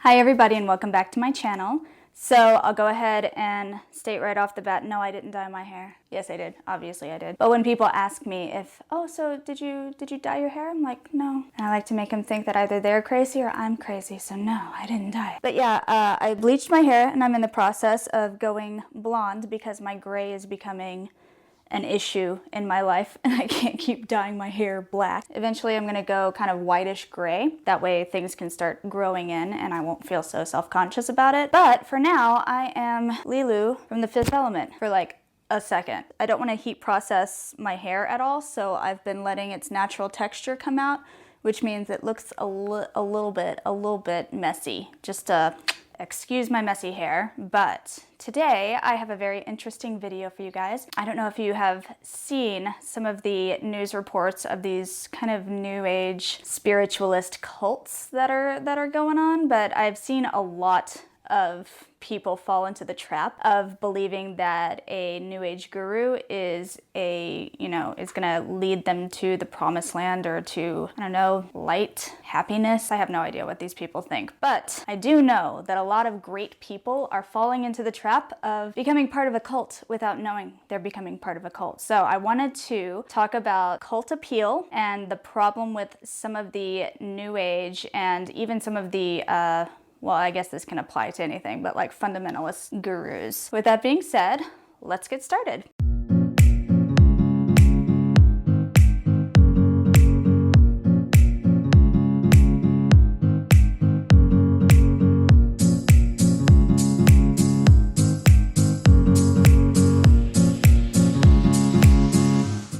Hi everybody and welcome back to my channel. So I'll go ahead and state right off the bat, no, I didn't dye my hair. Yes, I did. Obviously I did. But when people ask me if, oh, so did you dye your hair? I'm like, no. And I like to make them think that either they're crazy or I'm crazy. So no, I didn't dye it. But yeah, I bleached my hair and I'm in the process of going blonde because my gray is becoming an issue in my life and I can't keep dyeing my hair black. Eventually I'm gonna go kind of whitish gray. That way things can start growing in and I won't feel so self-conscious about it. But for now, I am Lilu from The Fifth Element for like a second. I don't want to heat process my hair at all, so I've been letting its natural texture come out, which means it looks a little bit messy. Just excuse my messy hair, but today I have a very interesting video for you guys. I don't know if you have seen some of the news reports of these kind of new age spiritualist cults that are going on, but I've seen a lot of people fall into the trap of believing that a new age guru is gonna lead them to the promised land or to, I don't know, light, happiness. I have no idea what these people think, but I do know that a lot of great people are falling into the trap of becoming part of a cult without knowing they're becoming part of a cult. So I wanted to talk about cult appeal and the problem with some of the new age and even some of the well, I guess this can apply to anything, but like fundamentalist gurus. With that being said, let's get started.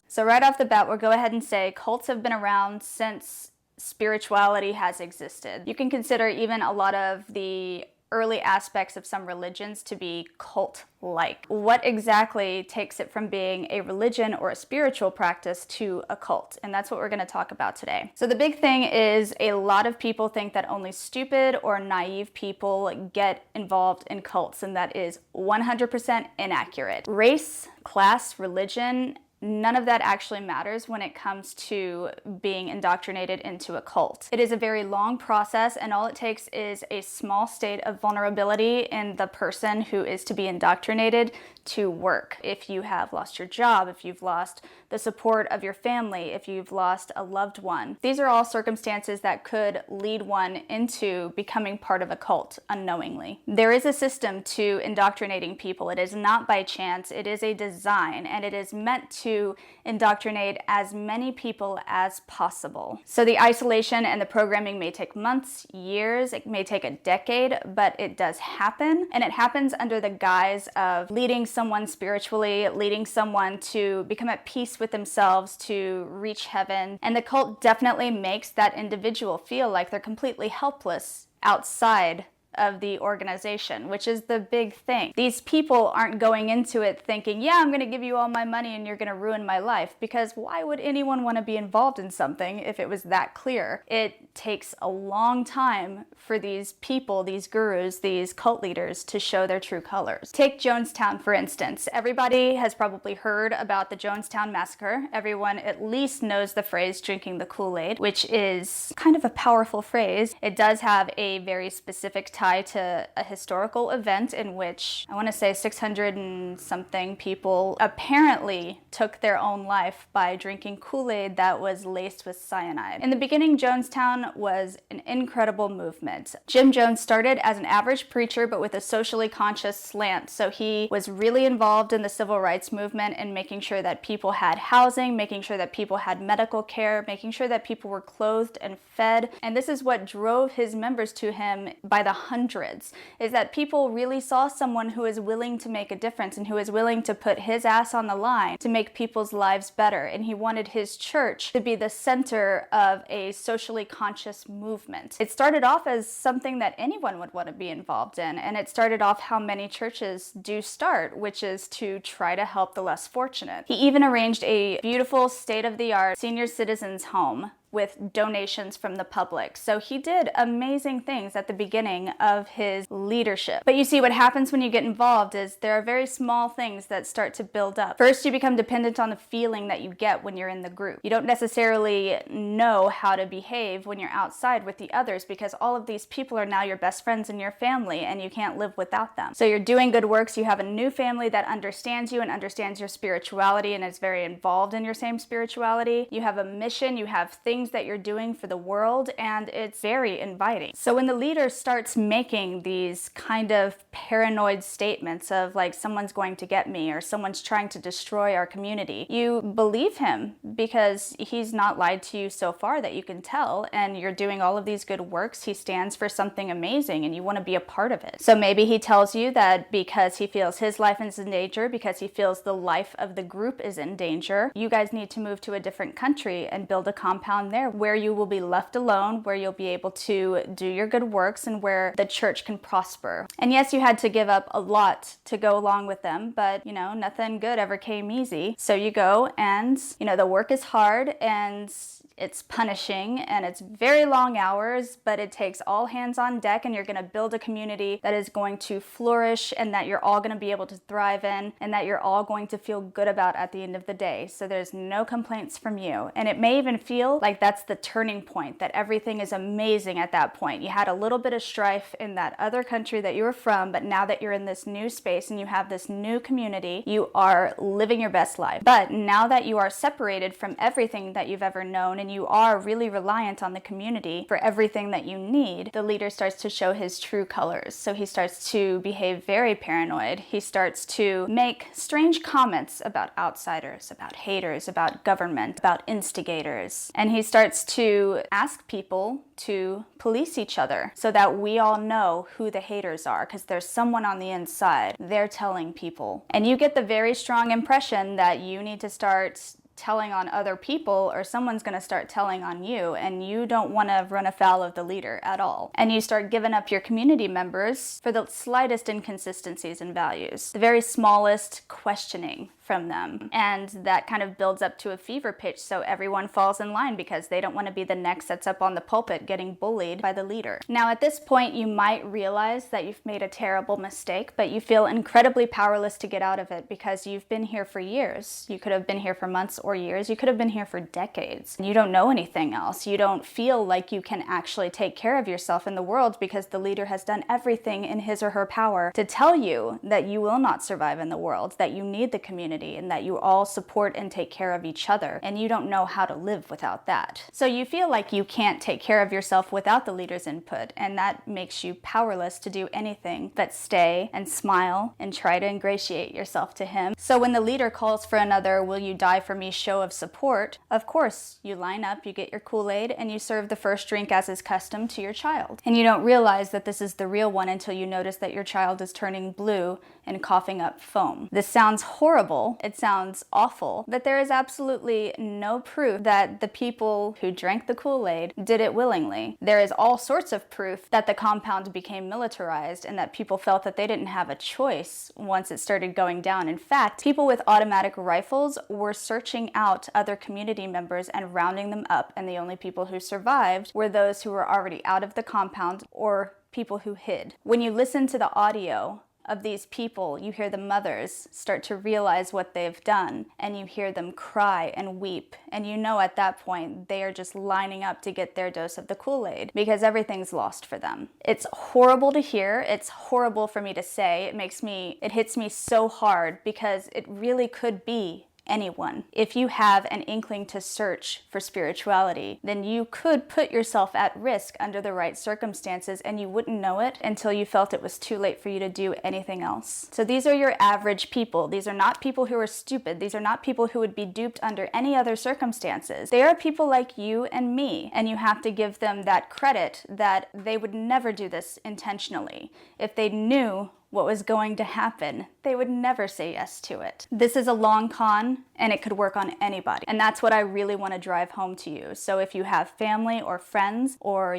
So right off the bat, we'll go ahead and say cults have been around since spirituality has existed. You can consider even a lot of the early aspects of some religions to be cult-like. What exactly takes it from being a religion or a spiritual practice to a cult? And that's what we're going to talk about today. So the big thing is a lot of people think that only stupid or naive people get involved in cults, and that is 100% inaccurate. Race, class, religion, none of that actually matters when it comes to being indoctrinated into a cult. It is a very long process, and all it takes is a small state of vulnerability in the person who is to be indoctrinated to work. If you have lost your job, if you've lost the support of your family, if you've lost a loved one, these are all circumstances that could lead one into becoming part of a cult unknowingly. There is a system to indoctrinating people. It is not by chance. It is a design, and it is meant to indoctrinate as many people as possible. So the isolation and the programming may take months, years, it may take a decade, but it does happen, and it happens under the guise of leading someone spiritually, leading someone to become at peace with themselves, to reach heaven. And the cult definitely makes that individual feel like they're completely helpless outside of the organization, which is the big thing. These people aren't going into it thinking, yeah, I'm going to give you all my money and you're going to ruin my life, because why would anyone want to be involved in something if it was that clear? It takes a long time for these people, these gurus, these cult leaders to show their true colors. Take Jonestown, for instance. Everybody has probably heard about the Jonestown Massacre. Everyone at least knows the phrase drinking the Kool-Aid, which is kind of a powerful phrase. It does have a very specific tie to a historical event in which I want to say 600 and something people apparently took their own life by drinking Kool-Aid that was laced with cyanide. In the beginning, Jonestown was an incredible movement. Jim Jones started as an average preacher but with a socially conscious slant. So he was really involved in the civil rights movement and making sure that people had housing, making sure that people had medical care, making sure that people were clothed and fed. And this is what drove his members to him by the hundreds, is that people really saw someone who is willing to make a difference and who is willing to put his ass on the line to make people's lives better. And he wanted his church to be the center of a socially conscious movement. It started off as something that anyone would want to be involved in, and it started off how many churches do start, which is to try to help the less fortunate. He even arranged a beautiful state-of-the-art senior citizens home with donations from the public. So he did amazing things at the beginning of his leadership. But you see, what happens when you get involved is there are very small things that start to build up. First, you become dependent on the feeling that you get when you're in the group. You don't necessarily know how to behave when you're outside with the others, because all of these people are now your best friends and your family, and you can't live without them. So you're doing good works, you have a new family that understands you and understands your spirituality and is very involved in your same spirituality. You have a mission, you have things that you're doing for the world, and it's very inviting. So when the leader starts making these kind of paranoid statements of like, someone's going to get me or someone's trying to destroy our community, you believe him because he's not lied to you so far that you can tell, and you're doing all of these good works. He stands for something amazing and you want to be a part of it. So maybe he tells you that because he feels his life is in danger, because he feels the life of the group is in danger, you guys need to move to a different country and build a compound there where you will be left alone, where you'll be able to do your good works, and where the church can prosper. And yes, you had to give up a lot to go along with them, but you know, nothing good ever came easy. So you go, and you know, the work is hard and it's punishing and it's very long hours, but it takes all hands on deck, and you're going to build a community that is going to flourish and that you're all going to be able to thrive in, and that you're all going to feel good about at the end of the day. So there's no complaints from you. And it may even feel like that's the turning point, that everything is amazing at that point. You had a little bit of strife in that other country that you were from, but now that you're in this new space and you have this new community, you are living your best life. But now that you are separated from everything that you've ever known, and you are really reliant on the community for everything that you need, the leader starts to show his true colors. So he starts to behave very paranoid. He starts to make strange comments about outsiders, about haters, about government, about instigators. And he starts to ask people to police each other so that we all know who the haters are, because there's someone on the inside. They're telling people. And you get the very strong impression that you need to start telling on other people, or someone's going to start telling on you, and you don't want to run afoul of the leader at all. And you start giving up your community members for the slightest inconsistencies in values, the very smallest questioning from them. And that kind of builds up to a fever pitch, so everyone falls in line because they don't want to be the next that's up on the pulpit getting bullied by the leader. Now at this point, you might realize that you've made a terrible mistake, but you feel incredibly powerless to get out of it because you've been here for years. You could have been here for months or years. You could have been here for decades. You don't know anything else. You don't feel like you can actually take care of yourself in the world because the leader has done everything in his or her power to tell you that you will not survive in the world, that you need the community, and that you all support and take care of each other, and you don't know how to live without that. So you feel like you can't take care of yourself without the leader's input, and that makes you powerless to do anything but stay and smile and try to ingratiate yourself to him. So when the leader calls for another "will you die for me" show of support, of course you line up, you get your Kool-Aid, and you serve the first drink as is custom to your child. And you don't realize that this is the real one until you notice that your child is turning blue and coughing up foam. This sounds horrible, it sounds awful, but there is absolutely no proof that the people who drank the Kool-Aid did it willingly. There is all sorts of proof that the compound became militarized and that people felt that they didn't have a choice once it started going down. In fact, people with automatic rifles were searching out other community members and rounding them up, and the only people who survived were those who were already out of the compound or people who hid. When you listen to the audio of these people, you hear the mothers start to realize what they've done, and you hear them cry and weep, and you know at that point they are just lining up to get their dose of the Kool-Aid because everything's lost for them. It's horrible to hear, it's horrible for me to say, it hits me so hard because it really could be anyone. If you have an inkling to search for spirituality, then you could put yourself at risk under the right circumstances, and you wouldn't know it until you felt it was too late for you to do anything else. So these are your average people. These are not people who are stupid. These are not people who would be duped under any other circumstances. They are people like you and me, and you have to give them that credit that they would never do this intentionally. If they knew what was going to happen, they would never say yes to it. This is a long con, and it could work on anybody. And that's what I really want to drive home to you. So if you have family or friends or,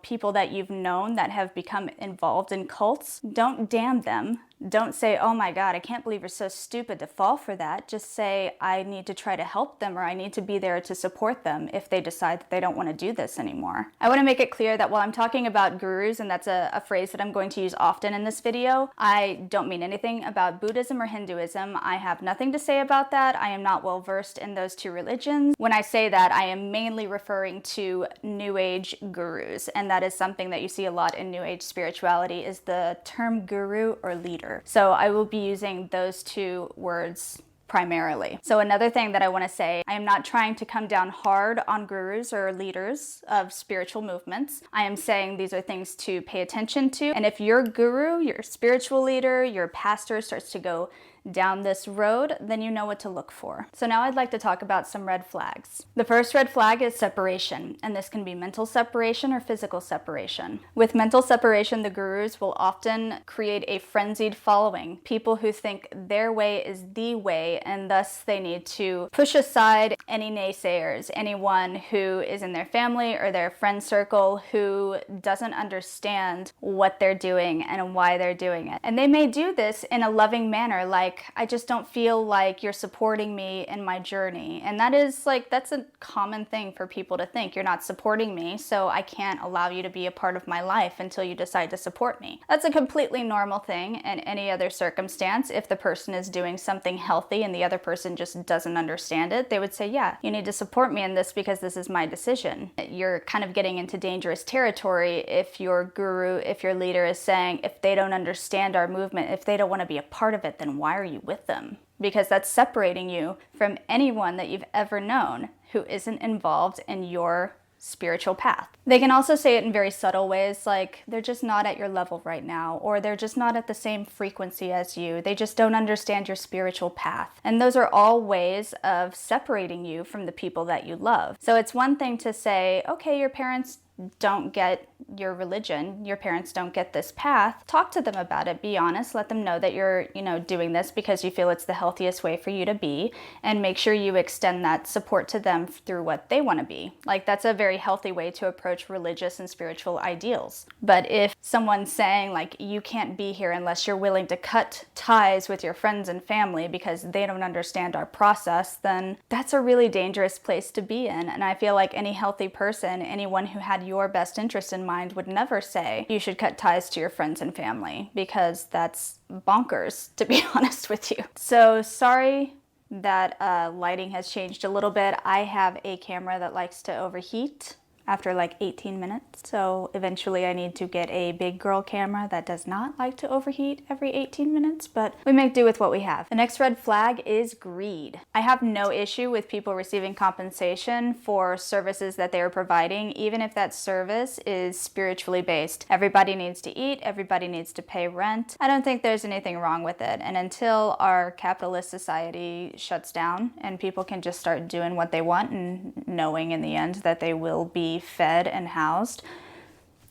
people that you've known that have become involved in cults, don't damn them. Don't say, oh my God, I can't believe you're so stupid to fall for that. Just say, I need to try to help them, or I need to be there to support them if they decide that they don't want to do this anymore. I want to make it clear that while I'm talking about gurus, and that's a phrase that I'm going to use often in this video, I don't mean anything about Buddhism or Hinduism. I have nothing to say about that. I am not well versed in those two religions. When I say that, I am mainly referring to New Age gurus, and that is something that you see a lot in New Age spirituality, is the term guru or leader. So I will be using those two words primarily. So another thing that I want to say, I am not trying to come down hard on gurus or leaders of spiritual movements. I am saying these are things to pay attention to. And if your guru, your spiritual leader, your pastor starts to go down this road, then you know what to look for. So now I'd like to talk about some red flags. The first red flag is separation, and this can be mental separation or physical separation. With mental separation, the gurus will often create a frenzied following, people who think their way is the way, and thus they need to push aside any naysayers, anyone who is in their family or their friend circle who doesn't understand what they're doing and why they're doing it. And they may do this in a loving manner, like, I just don't feel like you're supporting me in my journey. And that's a common thing for people to think. You're not supporting me, so I can't allow you to be a part of my life until you decide to support me. That's a completely normal thing in any other circumstance. If the person is doing something healthy and the other person just doesn't understand it, they would say, yeah, you need to support me in this because this is my decision. You're kind of getting into dangerous territory if your guru, if your leader is saying, if they don't understand our movement, if they don't want to be a part of it, then why are you with them? Because that's separating you from anyone that you've ever known who isn't involved in your spiritual path. They can also say it in very subtle ways, like they're just not at your level right now, or they're just not at the same frequency as you. They just don't understand your spiritual path. And those are all ways of separating you from the people that you love. So it's one thing to say, okay, your parents don't get your religion, your parents don't get this path. Talk to them about it, be honest, let them know that you're, doing this because you feel it's the healthiest way for you to be, and make sure you extend that support to them through what they want to be. Like, that's a very healthy way to approach religious and spiritual ideals. But if someone's saying, like, you can't be here unless you're willing to cut ties with your friends and family because they don't understand our process, then that's a really dangerous place to be in. And I feel like any healthy person, anyone who had your best interest in mind, would never say you should cut ties to your friends and family, because that's bonkers, to be honest with you. So sorry that lighting has changed a little bit. I have a camera that likes to overheat after like 18 minutes. So eventually I need to get a big girl camera that does not like to overheat every 18 minutes, but we make do with what we have. The next red flag is greed. I have no issue with people receiving compensation for services that they are providing, even if that service is spiritually based. Everybody needs to eat, everybody needs to pay rent. I don't think there's anything wrong with it. And until our capitalist society shuts down and people can just start doing what they want and knowing in the end that they will be fed and housed,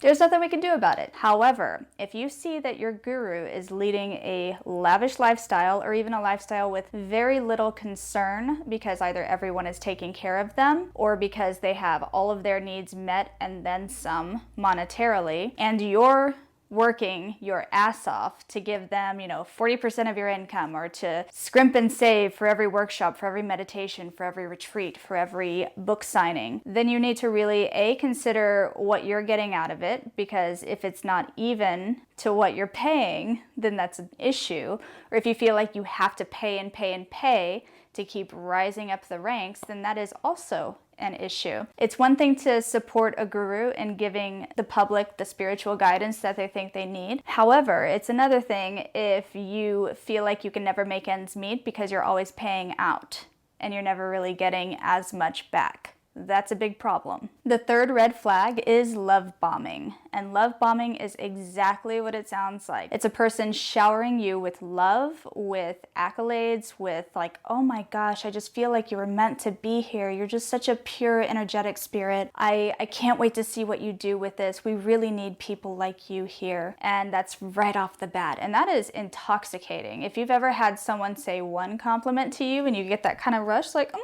there's nothing we can do about it. However, if you see that your guru is leading a lavish lifestyle, or even a lifestyle with very little concern because either everyone is taking care of them or because they have all of their needs met and then some monetarily, and you're working your ass off to give them, 40% of your income, or to scrimp and save for every workshop, for every meditation, for every retreat, for every book signing, then you need to really, consider what you're getting out of it, because if it's not even to what you're paying, then that's an issue. Or if you feel like you have to pay and pay and pay to keep rising up the ranks, then that is also an issue. It's one thing to support a guru in giving the public the spiritual guidance that they think they need. However, it's another thing if you feel like you can never make ends meet because you're always paying out and you're never really getting as much back. That's a big problem. The third red flag is love bombing. And love bombing is exactly what it sounds like. It's a person showering you with love, with accolades, with like, oh my gosh, I just feel like you were meant to be here. You're just such a pure, energetic spirit. I can't wait to see what you do with this. We really need people like you here. And that's right off the bat. And that is intoxicating. If you've ever had someone say one compliment to you and you get that kind of rush, like,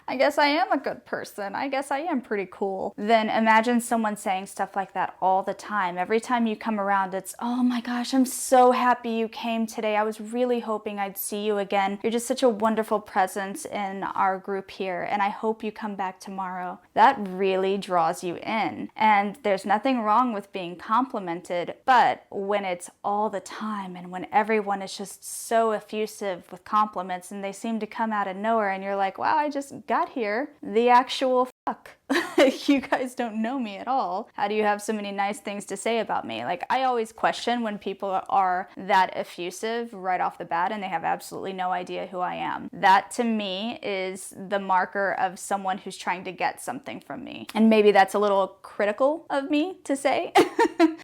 I guess I am a good person. I guess I am pretty cool. Then imagine someone saying stuff like that all the time. Every time you come around, it's, oh my gosh, I'm so happy you came today. I was really hoping I'd see you again. You're just such a wonderful presence in our group here, and I hope you come back tomorrow. That really draws you in. And there's nothing wrong with being complimented, but when it's all the time and when everyone is just so effusive with compliments and they seem to come out of nowhere and you're like, wow, I just got here. The actual fuck. You guys don't know me at all. How do you have so many nice things to say about me? Like, I always question when people are that effusive right off the bat and they have absolutely no idea who I am. That to me is the marker of someone who's trying to get something from me. And maybe that's a little critical of me to say.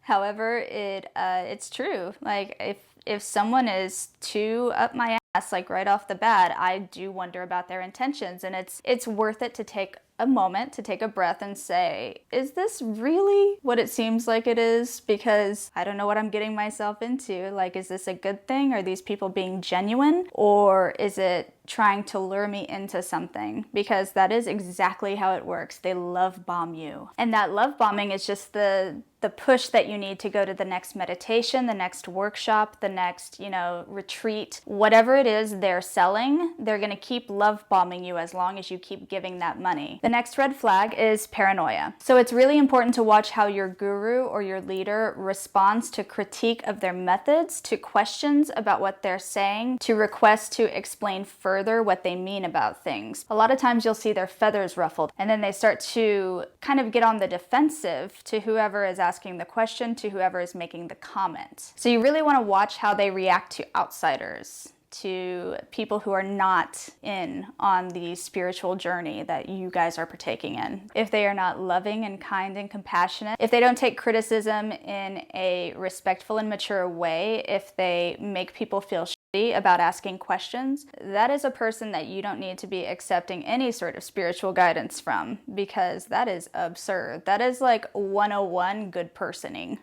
However, it's true. Like, if someone is too up my ass, like right off the bat, I do wonder about their intentions, and it's worth it to take a moment to take a breath and say, is this really what it seems like it is? Because I don't know what I'm getting myself into. Like, is this a good thing? Are these people being genuine? Or is it trying to lure me into something? Because that is exactly how it works. They love bomb you. And that love bombing is just the push that you need to go to the next meditation, the next workshop, the next, retreat. Whatever it is they're selling, they're going to keep love bombing you as long as you keep giving that money. The next red flag is paranoia. So it's really important to watch how your guru or your leader responds to critique of their methods, to questions about what they're saying, to requests to explain further what they mean about things. A lot of times you'll see their feathers ruffled, and then they start to kind of get on the defensive to whoever is asking the question, to whoever is making the comment. So you really want to watch how they react to outsiders, to people who are not in on the spiritual journey that you guys are partaking in. If they are not loving and kind and compassionate, if they don't take criticism in a respectful and mature way, if they make people feel shitty about asking questions, that is a person that you don't need to be accepting any sort of spiritual guidance from, because that is absurd. That is like 101 good personing.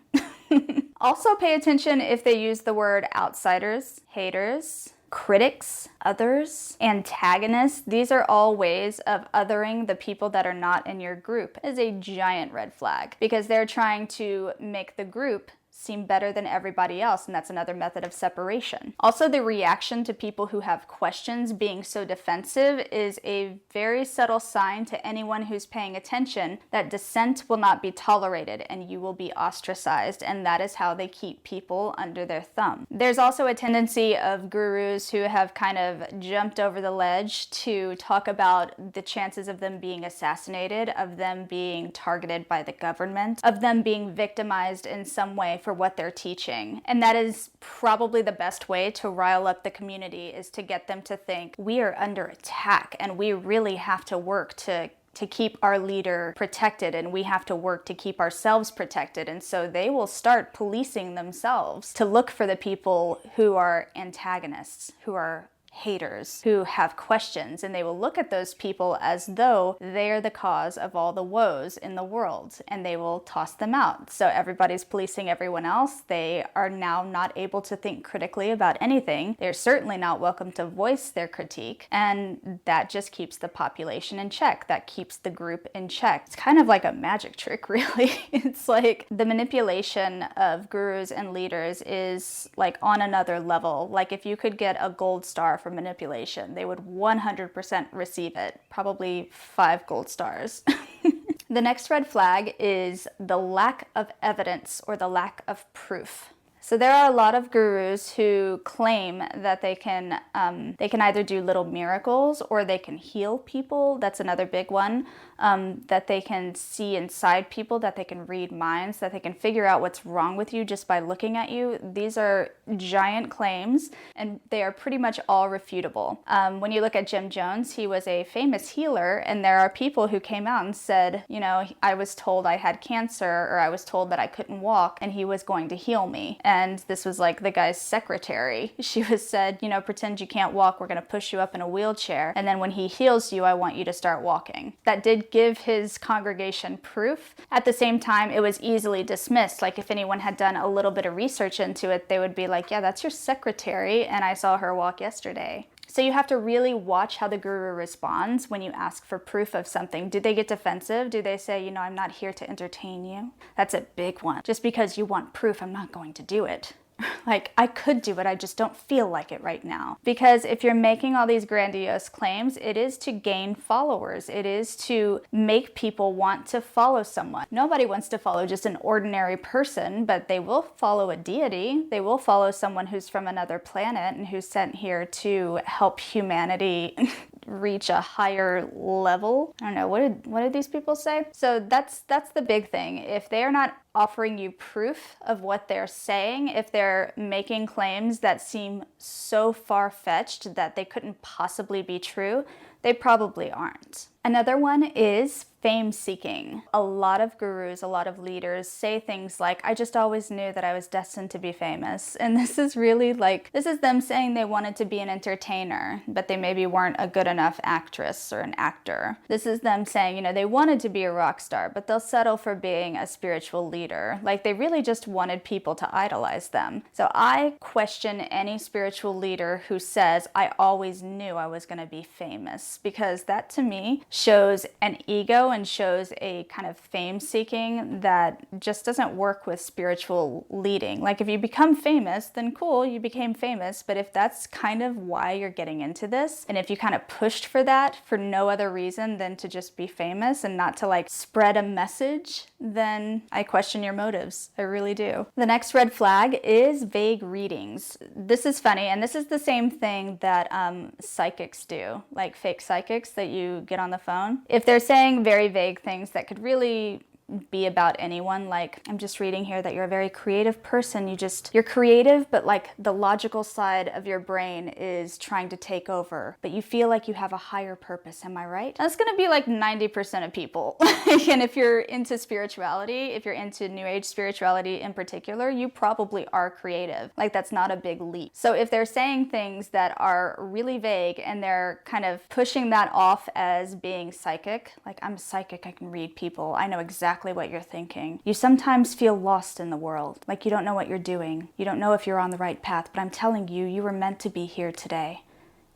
Also pay attention if they use the word outsiders, haters, critics, others, antagonists. These are all ways of othering the people that are not in your group. It is a giant red flag, because they're trying to make the group seem better than everybody else, and that's another method of separation. Also, the reaction to people who have questions being so defensive is a very subtle sign to anyone who's paying attention that dissent will not be tolerated and you will be ostracized, and that is how they keep people under their thumb. There's also a tendency of gurus who have kind of jumped over the ledge to talk about the chances of them being assassinated, of them being targeted by the government, of them being victimized in some way for what they're teaching. And that is probably the best way to rile up the community, is to get them to think we are under attack and we really have to work to keep our leader protected, and we have to work to keep ourselves protected. And so they will start policing themselves to look for the people who are antagonists, who are haters, who have questions, and they will look at those people as though they're the cause of all the woes in the world, and they will toss them out. So everybody's policing everyone else. They are now not able to think critically about anything. They're certainly not welcome to voice their critique, and that just keeps the population in check. That keeps the group in check. It's kind of like a magic trick, really. It's like the manipulation of gurus and leaders is like on another level. Like, if you could get a gold star for manipulation, they would 100% receive it. Probably 5 gold stars. The next red flag is the lack of evidence or the lack of proof. So there are a lot of gurus who claim that they can either do little miracles or they can heal people. That's another big one. That they can see inside people, that they can read minds, that they can figure out what's wrong with you just by looking at you. These are giant claims, and they are pretty much all refutable. When you look at Jim Jones, he was a famous healer, and there are people who came out and said, I was told I had cancer, or I was told that I couldn't walk, and he was going to heal me. And this was like the guy's secretary. She was said, pretend you can't walk, we're going to push you up in a wheelchair, and then when he heals you, I want you to start walking. That did give his congregation proof. At the same time, it was easily dismissed. Like, if anyone had done a little bit of research into it, they would be like, yeah, that's your secretary, and I saw her walk yesterday. So you have to really watch how the guru responds when you ask for proof of something. Do they get defensive? Do they say, I'm not here to entertain you? That's a big one. Just because you want proof, I'm not going to do it. Like, I could do it, I just don't feel like it right now. Because if you're making all these grandiose claims, it is to gain followers. It is to make people want to follow someone. Nobody wants to follow just an ordinary person, but they will follow a deity. They will follow someone who's from another planet and who's sent here to help humanity reach a higher level. I don't know, what did these people say? So that's the big thing. If they are not offering you proof of what they're saying, if they're making claims that seem so far-fetched that they couldn't possibly be true, they probably aren't. Another one is fame seeking. A lot of gurus, a lot of leaders say things like, I just always knew that I was destined to be famous. And this is really this is them saying they wanted to be an entertainer, but they maybe weren't a good enough actress or an actor. This is them saying, they wanted to be a rock star, but they'll settle for being a spiritual leader. Like, they really just wanted people to idolize them. So I question any spiritual leader who says, I always knew I was going to be famous, because that to me shows an ego and shows a kind of fame seeking that just doesn't work with spiritual leading. Like, if you become famous, then cool, you became famous. But if that's kind of why you're getting into this, and if you kind of pushed for that for no other reason than to just be famous and not to spread a message, then I question your motives. I really do. The next red flag is vague readings. This is funny, and this is the same thing that psychics do, like fake psychics that you get on the phone. If they're saying very vague things that could really be about anyone, like, I'm just reading here that you're a very creative person. You're creative, but the logical side of your brain is trying to take over, but you feel like you have a higher purpose. Am I right? That's gonna be 90% of people. And if you're into spirituality, if you're into New Age spirituality in particular, you probably are creative. That's not a big leap. So if they're saying things that are really vague and they're kind of pushing that off as being psychic, like, I'm psychic, I can read people, I know exactly what you're thinking. You sometimes feel lost in the world, like you don't know what you're doing. You don't know if you're on the right path, but I'm telling you, you were meant to be here today.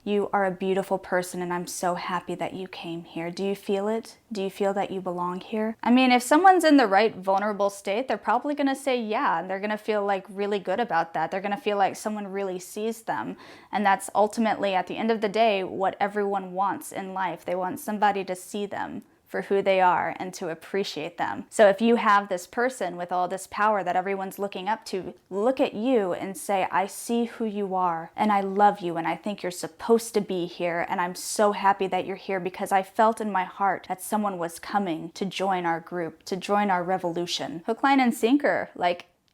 You are a beautiful person, and I'm so happy that you came here. Do you feel it? Do you feel that you belong here? I mean, if someone's in the right vulnerable state, they're probably gonna say yeah, and they're gonna feel really good about that. They're gonna feel like someone really sees them. And that's ultimately, at the end of the day, what everyone wants in life. They want somebody to see them for who they are and to appreciate them. So if you have this person with all this power that everyone's looking up to, look at you and say, I see who you are, and I love you, and I think you're supposed to be here, and I'm so happy that you're here because I felt in my heart that someone was coming to join our group, to join our revolution. Hook, line, and sinker.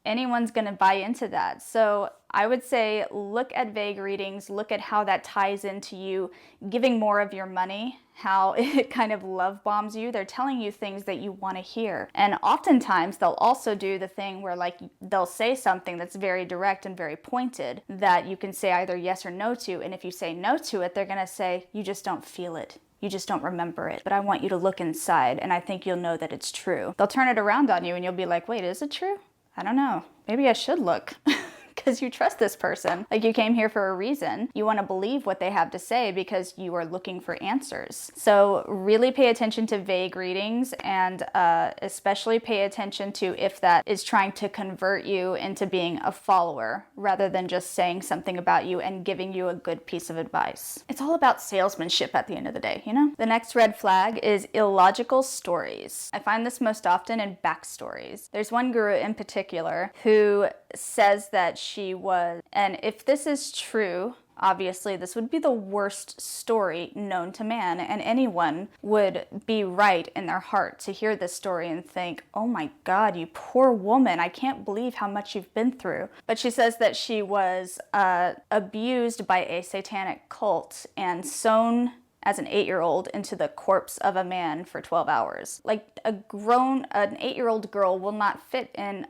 Anyone's gonna buy into that. So I would say look at vague readings, look at how that ties into you giving more of your money, how it kind of love bombs you. They're telling you things that you want to hear. And oftentimes they'll also do the thing where they'll say something that's very direct and very pointed that you can say either yes or no to. And if you say no to it, they're gonna say, you just don't feel it. You just don't remember it. But I want you to look inside, and I think you'll know that it's true. They'll turn it around on you and you'll be like, wait, is it true? I don't know. Maybe I should look. Because you trust this person. You came here for a reason. You want to believe what they have to say because you are looking for answers. So really pay attention to vague readings, and especially pay attention to if that is trying to convert you into being a follower rather than just saying something about you and giving you a good piece of advice. It's all about salesmanship at the end of the day, The next red flag is illogical stories. I find this most often in backstories. There's one guru in particular who says that she was, and if this is true, obviously this would be the worst story known to man, and anyone would be right in their heart to hear this story and think, oh my God, you poor woman, I can't believe how much you've been through. But she says that she was abused by a satanic cult and sewn as an 8-year-old into the corpse of a man for 12 hours. An 8-year-old girl will not fit in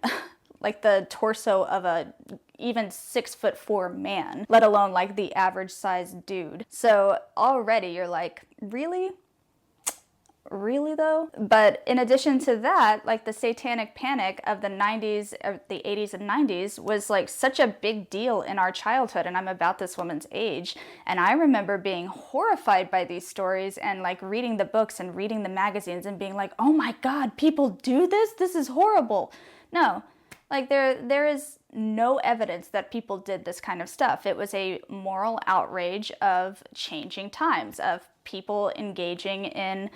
the torso of a even 6'4" man, let alone the average sized dude. So already you're like, really? really though? But in addition to that, like the satanic panic of the 90s, or the 80s and 90s was like such a big deal in our childhood, and I'm about this woman's age. And I remember being horrified by these stories and like reading the books and reading the magazines and being like, oh my God, people do this? This is horrible. No, like there is no evidence that people did this kind of stuff. It was a moral outrage of changing times, of people engaging in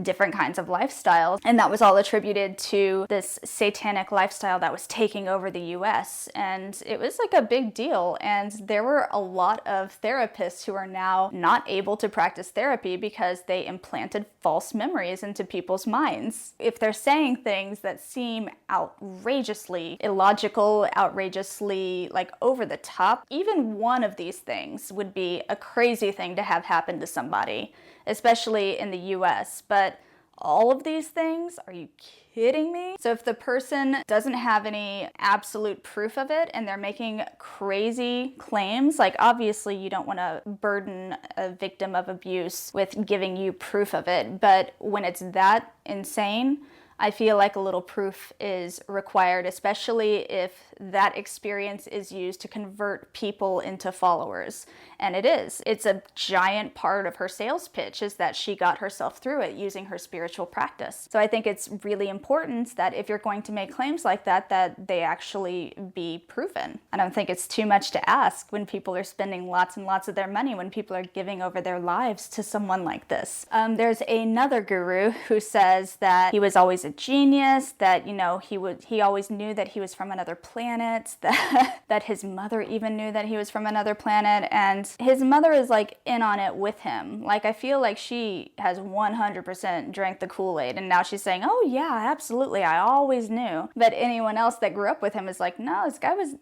different kinds of lifestyles. And that was all attributed to this satanic lifestyle that was taking over the US. And it was like a big deal. And there were a lot of therapists who are now not able to practice therapy because they implanted false memories into people's minds. If they're saying things that seem outrageously illogical, outrageously like over the top, even one of these things would be a crazy thing to have happen to somebody, especially in the US. But all of these things, are you kidding me? So if the person doesn't have any absolute proof of it and they're making crazy claims, like obviously you don't want to burden a victim of abuse with giving you proof of it, but when it's that insane, I feel like a little proof is required, especially if that experience is used to convert people into followers. And it is. It's a giant part of her sales pitch, is that she got herself through it using her spiritual practice. So I think it's really important that if you're going to make claims like that, that they actually be proven. I don't think it's too much to ask when people are spending lots and lots of their money, when people are giving over their lives to someone like this. There's another guru who says that he was always a genius, that, you know, he always knew that he was from another planet, that his mother even knew that he was from another planet, and his mother is like in on it with him. Like, I feel like she has 100% drank the Kool-Aid, and now she's saying, oh yeah, absolutely, I always knew. But anyone else that grew up with him is like, no,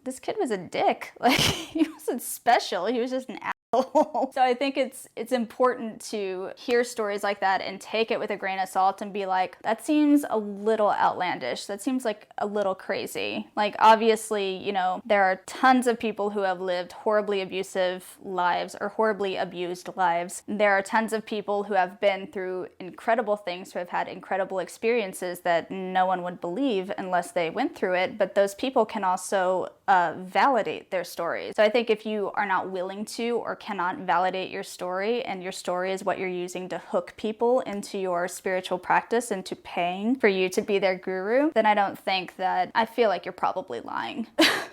this kid was a dick. Like, he wasn't special, he was just an So I think it's important to hear stories like that and take it with a grain of salt and be like, that seems a little outlandish. That seems like a little crazy. Like, obviously, you know, there are tons of people who have lived horribly abusive lives or horribly abused lives. There are tons of people who have been through incredible things, who have had incredible experiences that no one would believe unless they went through it. But those people can also validate their stories. So I think if you are not willing to or cannot validate your story, and your story is what you're using to hook people into your spiritual practice, into paying for you to be their guru, then I feel like you're probably lying.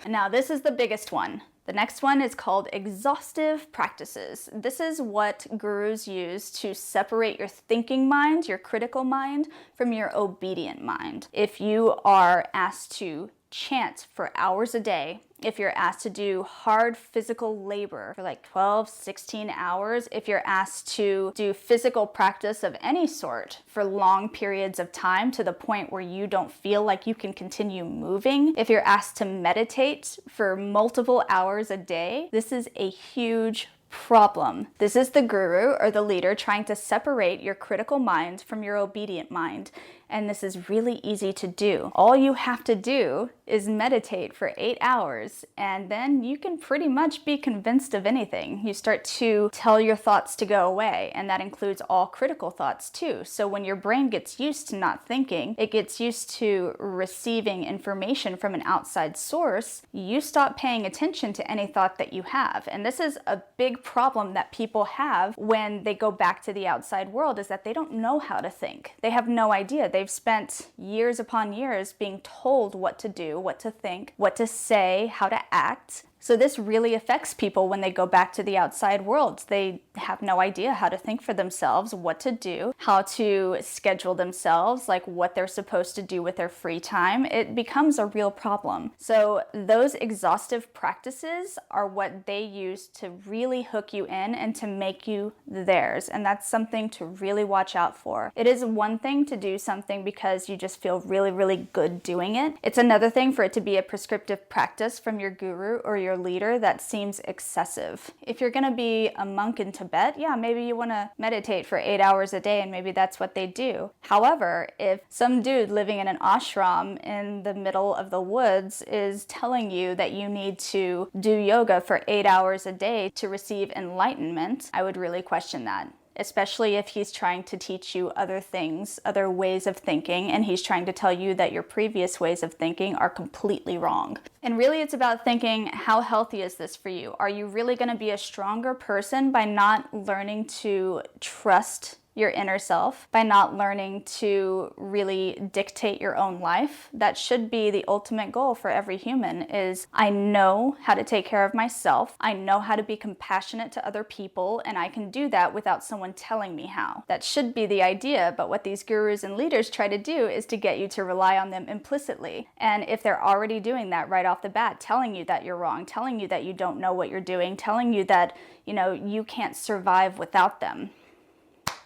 Now, this is the biggest one. The next one is called exhaustive practices. This is what gurus use to separate your thinking mind, your critical mind, from your obedient mind. If you are asked to chant for hours a day, if you're asked to do hard physical labor for like 12, 16 hours, if you're asked to do physical practice of any sort for long periods of time to the point where you don't feel like you can continue moving, if you're asked to meditate for multiple hours a day, this is a huge problem. This is the guru or the leader trying to separate your critical mind from your obedient mind. And this is really easy to do. All you have to do is meditate for 8 hours, and then you can pretty much be convinced of anything. You start to tell your thoughts to go away, and that includes all critical thoughts too. So when your brain gets used to not thinking, it gets used to receiving information from an outside source, you stop paying attention to any thought that you have. And this is a big problem that people have when they go back to the outside world, is that they don't know how to think. They have no idea. They've spent years upon years being told what to do, what to think, what to say, how to act. So this really affects people when they go back to the outside world. They have no idea how to think for themselves, what to do, how to schedule themselves, like what they're supposed to do with their free time. It becomes a real problem. So those exhaustive practices are what they use to really hook you in and to make you theirs. And that's something to really watch out for. It is one thing to do something because you just feel really, really good doing it. It's another thing for it to be a prescriptive practice from your guru or your leader that seems excessive. If you're gonna be a monk in Tibet, yeah, maybe you wanna meditate for 8 hours a day and maybe that's what they do. However, if some dude living in an ashram in the middle of the woods is telling you that you need to do yoga for 8 hours a day to receive enlightenment, I would really question that. especially if he's trying to teach you other things, other ways of thinking, and he's trying to tell you that your previous ways of thinking are completely wrong. And really it's about thinking, how healthy is this for you? Are you really going to be a stronger person by not learning to trust your inner self, by not learning to really dictate your own life? That should be the ultimate goal for every human, is I know how to take care of myself, I know how to be compassionate to other people, and I can do that without someone telling me how. That should be the idea, but what these gurus and leaders try to do is to get you to rely on them implicitly. And if they're already doing that right off the bat, telling you that you're wrong, telling you that you don't know what you're doing, telling you that, you can't survive without them,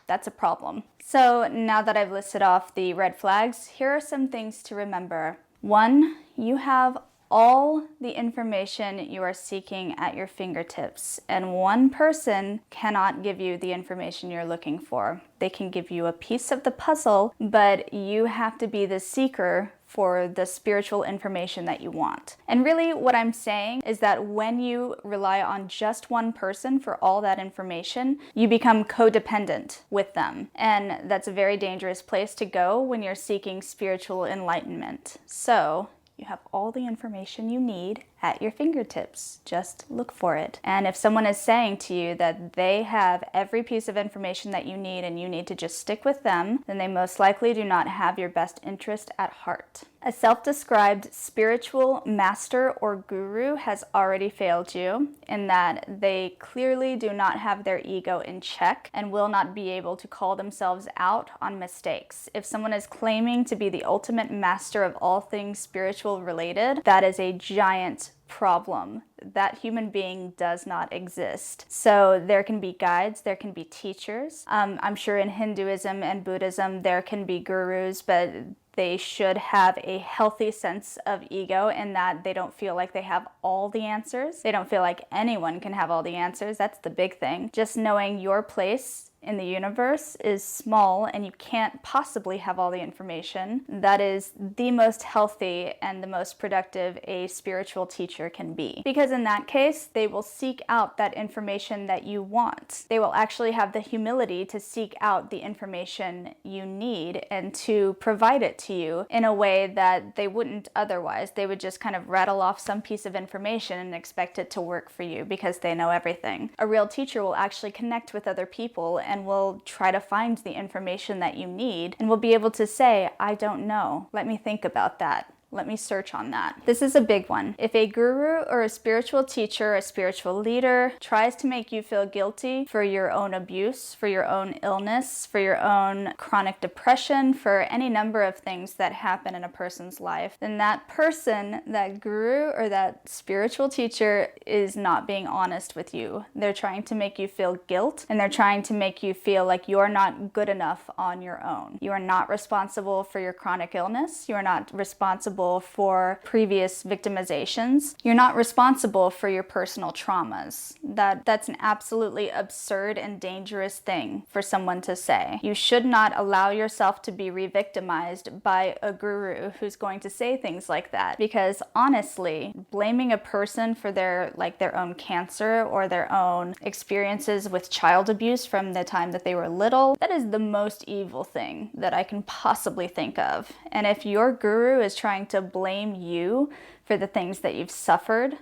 that's a problem. So now that I've listed off the red flags, here are some things to remember. 1, you have all the information you are seeking at your fingertips, and one person cannot give you the information you're looking for. They can give you a piece of the puzzle, but you have to be the seeker for the spiritual information that you want. And really what I'm saying is that when you rely on just one person for all that information, you become codependent with them. And that's a very dangerous place to go when you're seeking spiritual enlightenment. So you have all the information you need at your fingertips. Just look for it. And if someone is saying to you that they have every piece of information that you need and you need to just stick with them, then they most likely do not have your best interest at heart. A self-described spiritual master or guru has already failed you in that they clearly do not have their ego in check and will not be able to call themselves out on mistakes. If someone is claiming to be the ultimate master of all things spiritual related, that is a giant problem. That human being does not exist. So there can be guides, there can be teachers. I'm sure in Hinduism and Buddhism there can be gurus, but they should have a healthy sense of ego in that they don't feel like they have all the answers. They don't feel like anyone can have all the answers. That's the big thing. Just knowing your place in the universe is small and you can't possibly have all the information. That is the most healthy and the most productive a spiritual teacher can be. Because in that case, they will seek out that information that you want. They will actually have the humility to seek out the information you need and to provide it to you in a way that they wouldn't otherwise. They would just kind of rattle off some piece of information and expect it to work for you because they know everything. A real teacher will actually connect with other people and will try to find the information that you need and will be able to say, I don't know. Let me think about that. Let me search on that. This is a big one. If a guru or a spiritual teacher, a spiritual leader tries to make you feel guilty for your own abuse, for your own illness, for your own chronic depression, for any number of things that happen in a person's life, then that person, that guru or that spiritual teacher is not being honest with you. They're trying to make you feel guilt and they're trying to make you feel like you're not good enough on your own. You are not responsible for your chronic illness. You are not responsible for previous victimizations. You're not responsible for your personal traumas. That's an absolutely absurd and dangerous thing for someone to say. You should not allow yourself to be re-victimized by a guru who's going to say things like that, because honestly, blaming a person for their own cancer or their own experiences with child abuse from the time that they were little, that is the most evil thing that I can possibly think of. And if your guru is trying to blame you for the things that you've suffered,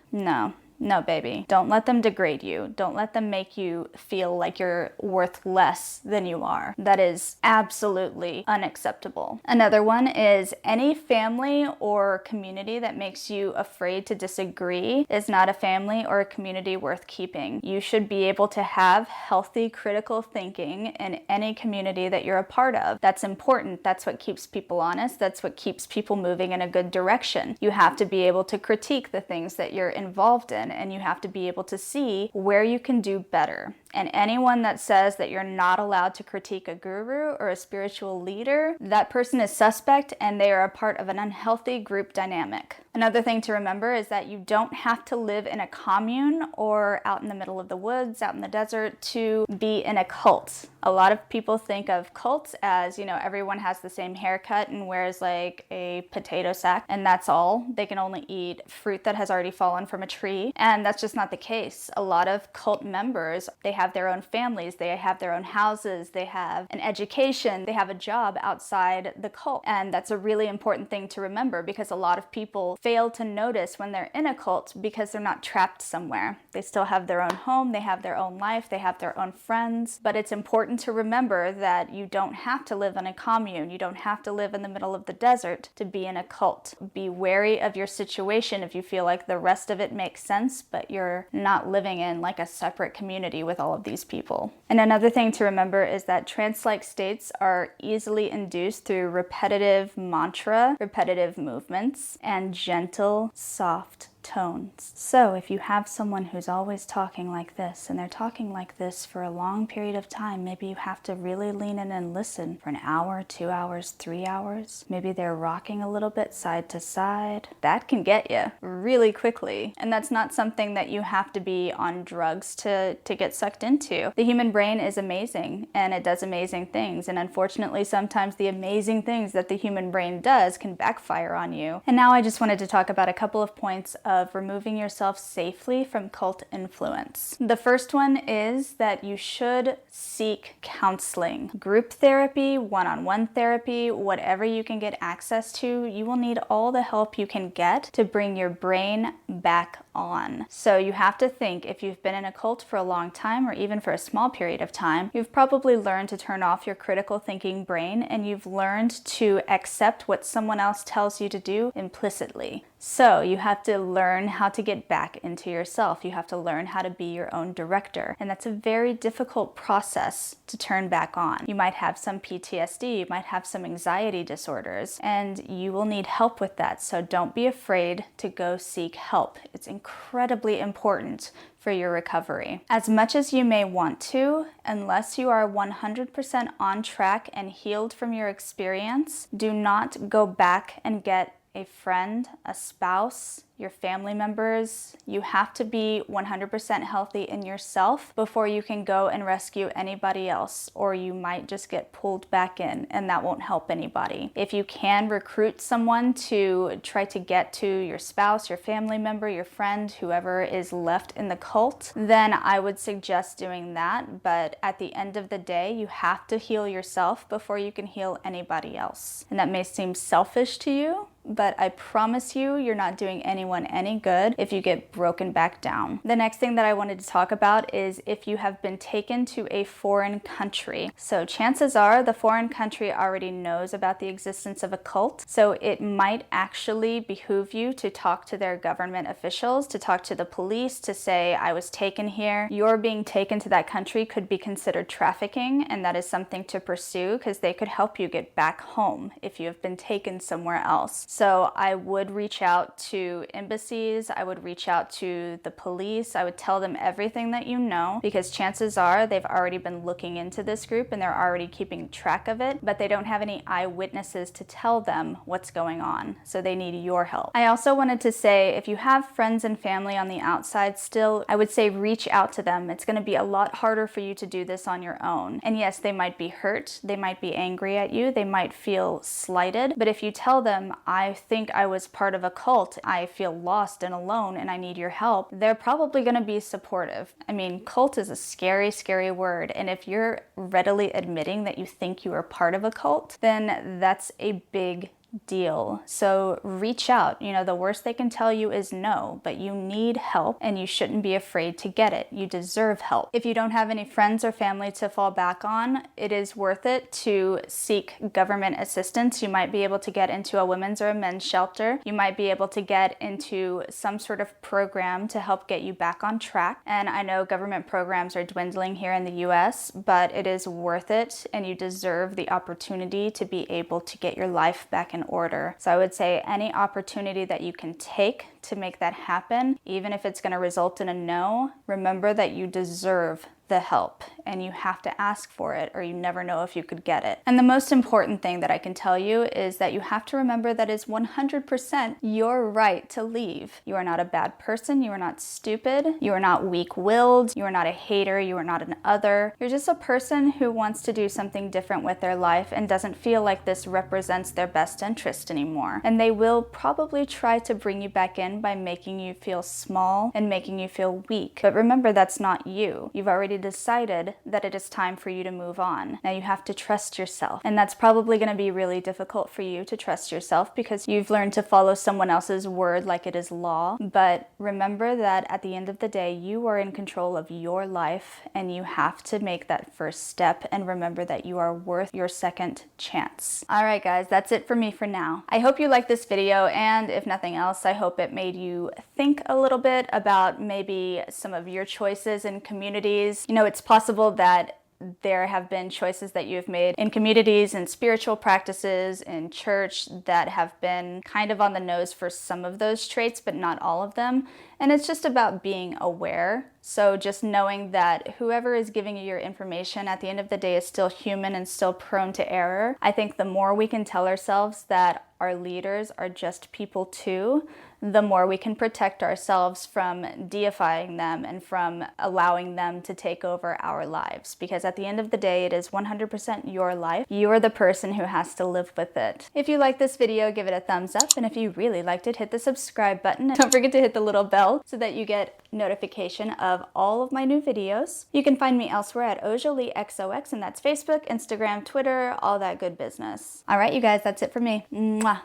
no, baby. Don't let them degrade you. Don't let them make you feel like you're worth less than you are. That is absolutely unacceptable. Another one is any family or community that makes you afraid to disagree is not a family or a community worth keeping. You should be able to have healthy critical thinking in any community that you're a part of. That's important. That's what keeps people honest. That's what keeps people moving in a good direction. You have to be able to critique the things that you're involved in, and you have to be able to see where you can do better. And anyone that says that you're not allowed to critique a guru or a spiritual leader, that person is suspect and they are a part of an unhealthy group dynamic. Another thing to remember is that you don't have to live in a commune or out in the middle of the woods, out in the desert, to be in a cult. A lot of people think of cults as, everyone has the same haircut and wears like a potato sack, and that's all. They can only eat fruit that has already fallen from a tree, and that's just not the case. A lot of cult members, they have their own families, they have their own houses, they have an education, they have a job outside the cult. And that's a really important thing to remember, because a lot of people fail to notice when they're in a cult because they're not trapped somewhere. They still have their own home, they have their own life, they have their own friends. But it's important to remember that you don't have to live in a commune, you don't have to live in the middle of the desert to be in a cult. Be wary of your situation if you feel like the rest of it makes sense, but you're not living in like a separate community with all of these people. And another thing to remember is that trance-like states are easily induced through repetitive mantra, repetitive movements, and gentle, soft tones. So if you have someone who's always talking like this, and they're talking like this for a long period of time, maybe you have to really lean in and listen for an hour, 2 hours, 3 hours. Maybe they're rocking a little bit side to side. That can get you really quickly. And that's not something that you have to be on drugs to get sucked into. The human brain is amazing, and it does amazing things. And unfortunately, sometimes the amazing things that the human brain does can backfire on you. And now I just wanted to talk about a couple of points of removing yourself safely from cult influence. The first one is that you should seek counseling. Group therapy, one-on-one therapy, whatever you can get access to, you will need all the help you can get to bring your brain back on. So you have to think, if you've been in a cult for a long time, or even for a small period of time, you've probably learned to turn off your critical thinking brain, and you've learned to accept what someone else tells you to do implicitly. So you have to learn how to get back into yourself. You have to learn how to be your own director. And that's a very difficult process to turn back on. You might have some PTSD, you might have some anxiety disorders, and you will need help with that. So don't be afraid to go seek help. It's incredibly important for your recovery. As much as you may want to, unless you are 100% on track and healed from your experience, do not go back and get a friend, a spouse, your family members. You have to be 100% healthy in yourself before you can go and rescue anybody else, or you might just get pulled back in, and that won't help anybody. If you can recruit someone to try to get to your spouse, your family member, your friend, whoever is left in the cult, then I would suggest doing that. But at the end of the day, you have to heal yourself before you can heal anybody else. And that may seem selfish to you, but I promise you, you're not doing anyone any good if you get broken back down. The next thing that I wanted to talk about is if you have been taken to a foreign country. So chances are the foreign country already knows about the existence of a cult, so it might actually behoove you to talk to their government officials, to talk to the police, to say, I was taken here. Your being taken to that country could be considered trafficking, and that is something to pursue, because they could help you get back home if you have been taken somewhere else. So I would reach out to embassies, I would reach out to the police, I would tell them everything that you know, because chances are they've already been looking into this group and they're already keeping track of it, but they don't have any eyewitnesses to tell them what's going on, so they need your help. I also wanted to say, if you have friends and family on the outside still, I would say reach out to them. It's going to be a lot harder for you to do this on your own. And yes, they might be hurt, they might be angry at you, they might feel slighted, but if you tell them, I think I was part of a cult, I feel lost and alone and I need your help, they're probably going to be supportive. I mean, cult is a scary, scary word, and if you're readily admitting that you think you are part of a cult, then that's a big deal. So reach out. You know, the worst they can tell you is no, but you need help and you shouldn't be afraid to get it. You deserve help. If you don't have any friends or family to fall back on, it is worth it to seek government assistance. You might be able to get into a women's or a men's shelter. You might be able to get into some sort of program to help get you back on track. And I know government programs are dwindling here in the US, but it is worth it, and you deserve the opportunity to be able to get your life back in order. So I would say any opportunity that you can take to make that happen, even if it's going to result in a no, remember that you deserve the help and you have to ask for it, or you never know if you could get it. And the most important thing that I can tell you is that you have to remember that it's 100% your right to leave. You are not a bad person, you are not stupid, you are not weak-willed, you are not a hater, you are not an other. You're just a person who wants to do something different with their life and doesn't feel like this represents their best interest anymore. And they will probably try to bring you back in in by making you feel small and making you feel weak. But remember, that's not you. You've already decided that it is time for you to move on. Now you have to trust yourself. And that's probably going to be really difficult for you to trust yourself because you've learned to follow someone else's word like it is law. But remember that at the end of the day, you are in control of your life and you have to make that first step and remember that you are worth your second chance. All right, guys, that's it for me for now. I hope you liked this video, and if nothing else, I hope it made you think a little bit about maybe some of your choices in communities. You know, it's possible that there have been choices that you've made in communities and spiritual practices in church that have been kind of on the nose for some of those traits, but not all of them. And it's just about being aware. So just knowing that whoever is giving you your information at the end of the day is still human and still prone to error. I think the more we can tell ourselves that our leaders are just people too, the more we can protect ourselves from deifying them and from allowing them to take over our lives. Because at the end of the day, it is 100% your life. You are the person who has to live with it. If you like this video, give it a thumbs up. And if you really liked it, hit the subscribe button. And don't forget to hit the little bell so that you get notification of all of my new videos. You can find me elsewhere at OjaLeeXOX, and that's Facebook, Instagram, Twitter, all that good business. All right, you guys, that's it for me. Mwah.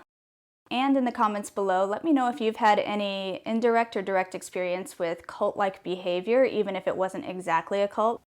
And in the comments below, let me know if you've had any indirect or direct experience with cult-like behavior, even if it wasn't exactly a cult.